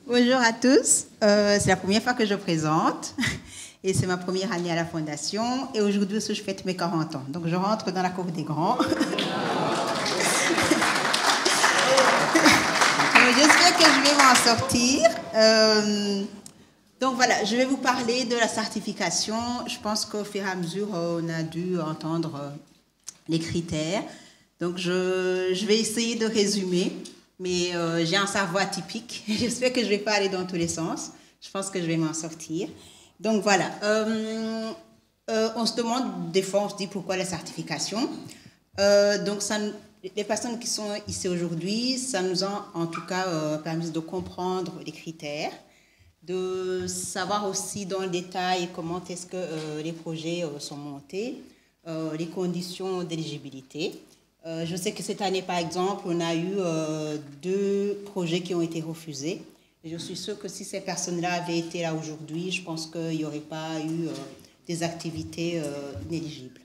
Bonjour à tous. C'est la première fois que je présente et c'est ma première année à la Fondation. Et aujourd'hui aussi, je fête mes 40 ans. Donc, je rentre dans la cour des grands. J'espère que je vais m'en sortir. Donc, voilà, je vais vous parler de la certification. Je pense qu'au fur et à mesure, on a dû entendre les critères. Donc, je vais essayer de résumer. Mais j'ai un cerveau atypique. J'espère que je ne vais pas aller dans tous les sens. Je pense que je vais m'en sortir. Donc voilà. On se demande, des fois, on se dit pourquoi la certification. Donc les personnes qui sont ici aujourd'hui, ça nous a en tout cas permis de comprendre les critères, de savoir aussi dans le détail comment est-ce que les projets sont montés, les conditions d'éligibilité. Je sais que cette année, par exemple, on a eu 2 projets qui ont été refusés. Et je suis sûre que si ces personnes-là avaient été là aujourd'hui, je pense qu'il n'y aurait pas eu des activités inéligibles.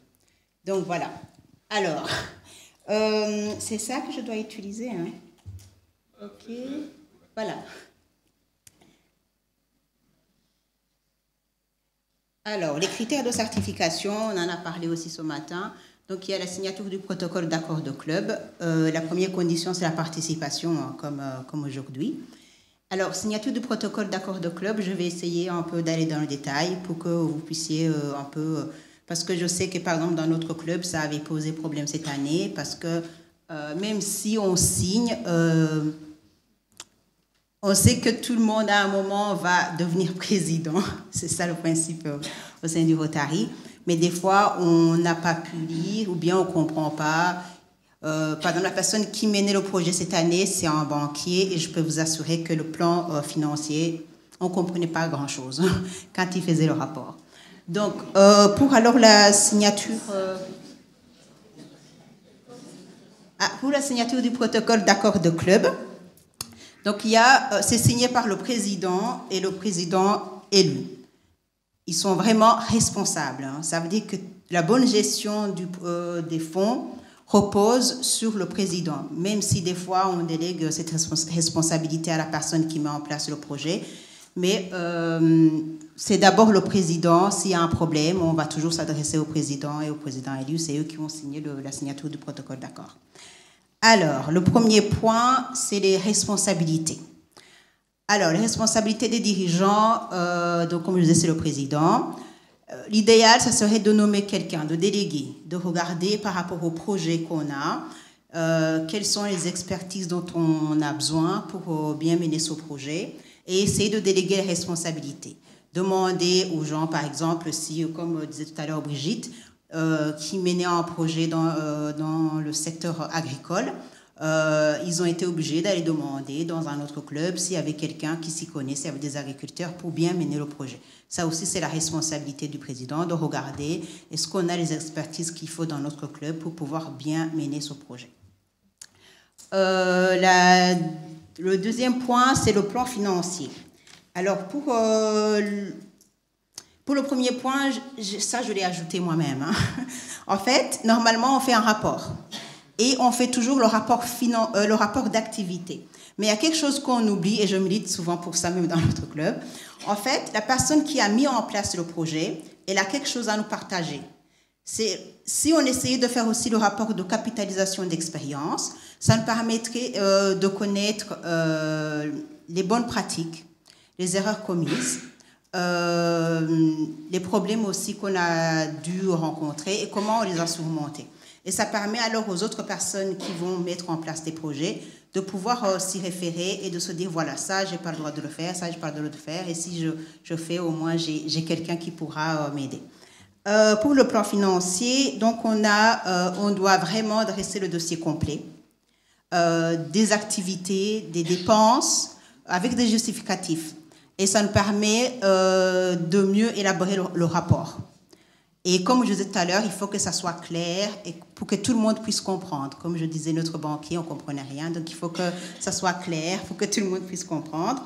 Donc, voilà. Alors, c'est ça que je dois utiliser, hein? OK. Voilà. Alors, les critères de certification, on en a parlé aussi ce matin. Donc, il y a la signature du protocole d'accord de club. La première condition, c'est la participation, hein, comme aujourd'hui. Alors, signature du protocole d'accord de club, je vais essayer un peu d'aller dans le détail pour que vous puissiez un peu... parce que je sais que, par exemple, dans notre club, ça avait posé problème cette année, parce que même si on signe, on sait que tout le monde, à un moment, va devenir président. C'est ça le principe au sein du Rotary. Mais des fois, on n'a pas pu lire ou bien on ne comprend pas. Par exemple, la personne qui menait le projet cette année, c'est un banquier et je peux vous assurer que le plan financier, on ne comprenait pas grand-chose quand il faisait le rapport. Donc, pour alors la signature... pour la signature du protocole d'accord de club, donc c'est signé par le président et le président élu. Ils sont vraiment responsables. Hein. Ça veut dire que la bonne gestion des fonds repose sur le président, même si des fois on délègue cette responsabilité à la personne qui met en place le projet. Mais c'est d'abord le président. S'il y a un problème, on va toujours s'adresser au président et au président élu. C'est eux qui vont signer la signature du protocole d'accord. Alors, le premier point, c'est les responsabilités. Alors, les responsabilités des dirigeants, donc comme je disais, c'est le président. L'idéal, ça serait de nommer quelqu'un, de déléguer, de regarder par rapport au projet qu'on a, quelles sont les expertises dont on a besoin pour bien mener ce projet et essayer de déléguer les responsabilités. Demander aux gens, par exemple, si, comme disait tout à l'heure Brigitte, qui menait un projet dans le secteur agricole, ils ont été obligés d'aller demander dans un autre club s'il y avait quelqu'un qui s'y connaissait, avec des agriculteurs, pour bien mener le projet. Ça aussi, c'est la responsabilité du président de regarder est-ce qu'on a les expertises qu'il faut dans notre club pour pouvoir bien mener ce projet. Le deuxième point, c'est le plan financier. Alors, pour le premier point, ça, je l'ai ajouté moi-même. Hein. En fait, normalement, on fait un rapport. Et on fait toujours le rapport d'activité. Mais il y a quelque chose qu'on oublie, et je milite souvent pour ça, même dans notre club. En fait, la personne qui a mis en place le projet, elle a quelque chose à nous partager. Si on essayait de faire aussi le rapport de capitalisation d'expérience, ça nous permettrait de connaître les bonnes pratiques, les erreurs commises, les problèmes aussi qu'on a dû rencontrer et comment on les a surmontés. Et ça permet alors aux autres personnes qui vont mettre en place des projets de pouvoir s'y référer et de se dire, voilà, ça, je n'ai pas le droit de le faire, ça, je n'ai pas le droit de le faire, et si je fais, au moins, j'ai quelqu'un qui pourra m'aider. Pour le plan financier, donc on doit vraiment dresser le dossier complet, des activités, des dépenses, avec des justificatifs. Et ça nous permet de mieux élaborer le rapport. Et comme je disais tout à l'heure, il faut que ça soit clair et pour que tout le monde puisse comprendre. Comme je disais, notre banquier, on ne comprenait rien. Donc, il faut que ça soit clair pour que tout le monde puisse comprendre.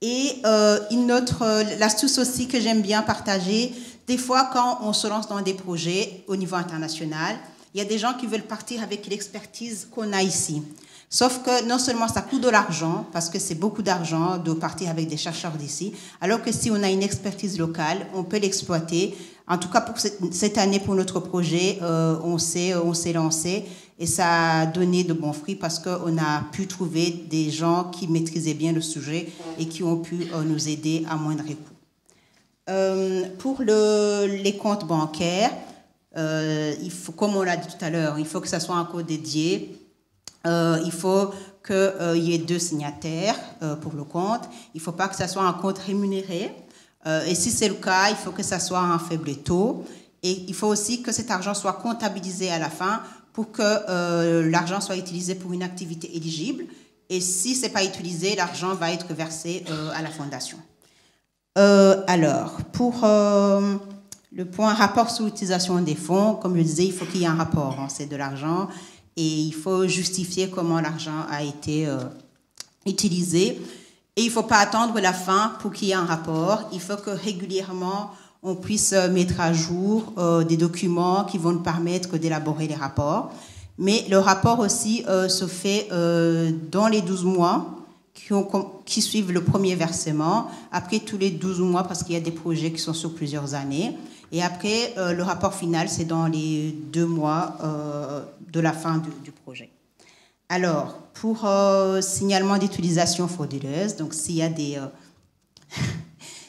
Et l'astuce aussi que j'aime bien partager, des fois, quand on se lance dans des projets au niveau international, il y a des gens qui veulent partir avec l'expertise qu'on a ici. Sauf que non seulement ça coûte de l'argent, parce que c'est beaucoup d'argent de partir avec des chercheurs d'ici, alors que si on a une expertise locale, on peut l'exploiter. En tout cas, pour cette année, pour notre projet, on s'est lancé et ça a donné de bons fruits parce qu'on a pu trouver des gens qui maîtrisaient bien le sujet et qui ont pu nous aider à moindre coût. Pour les comptes bancaires, il faut, comme on l'a dit tout à l'heure, il faut que ça soit un code dédié. Il faut qu'il y ait 2 signataires pour le compte. Il ne faut pas que ça soit un compte rémunéré. Et si c'est le cas, il faut que ça soit un faible taux. Et il faut aussi que cet argent soit comptabilisé à la fin pour que l'argent soit utilisé pour une activité éligible. Et si ce n'est pas utilisé, l'argent va être versé à la fondation. Alors, pour le point rapport sur l'utilisation des fonds, comme je disais, il faut qu'il y ait un rapport. Hein, c'est de l'argent. Et il faut justifier comment l'argent a été utilisé. Et il ne faut pas attendre la fin pour qu'il y ait un rapport. Il faut que régulièrement, on puisse mettre à jour des documents qui vont nous permettre d'élaborer les rapports. Mais le rapport aussi se fait dans les 12 mois qui suivent le premier versement, après tous les 12 mois, parce qu'il y a des projets qui sont sur plusieurs années. Et après, le rapport final, c'est dans les 2 mois de la fin du projet. Alors, pour signalement d'utilisation frauduleuse, donc s'il y a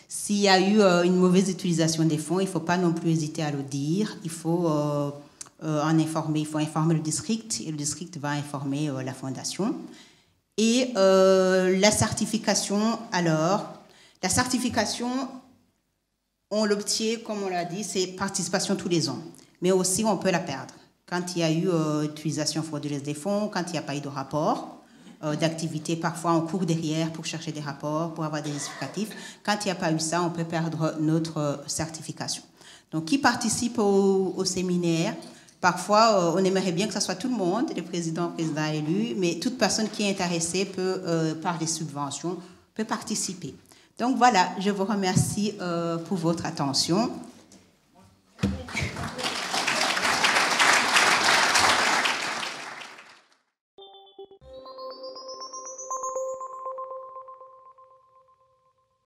s'il y a eu une mauvaise utilisation des fonds, il ne faut pas non plus hésiter à le dire. Il faut en informer. Il faut informer le district et le district va informer la fondation. Et la certification, alors, la certification, on l'obtient, comme on l'a dit, c'est participation tous les ans. Mais aussi, on peut la perdre. Quand il y a eu utilisation frauduleuse des fonds, quand il n'y a pas eu de rapport d'activité, parfois on court derrière pour chercher des rapports, pour avoir des justificatifs. Quand il n'y a pas eu ça, on peut perdre notre certification. Donc, qui participe au séminaire? Parfois, on aimerait bien que ce soit tout le monde, les présidents élus, mais toute personne qui est intéressée peut, par les subventions, peut participer. Donc voilà, je vous remercie pour votre attention.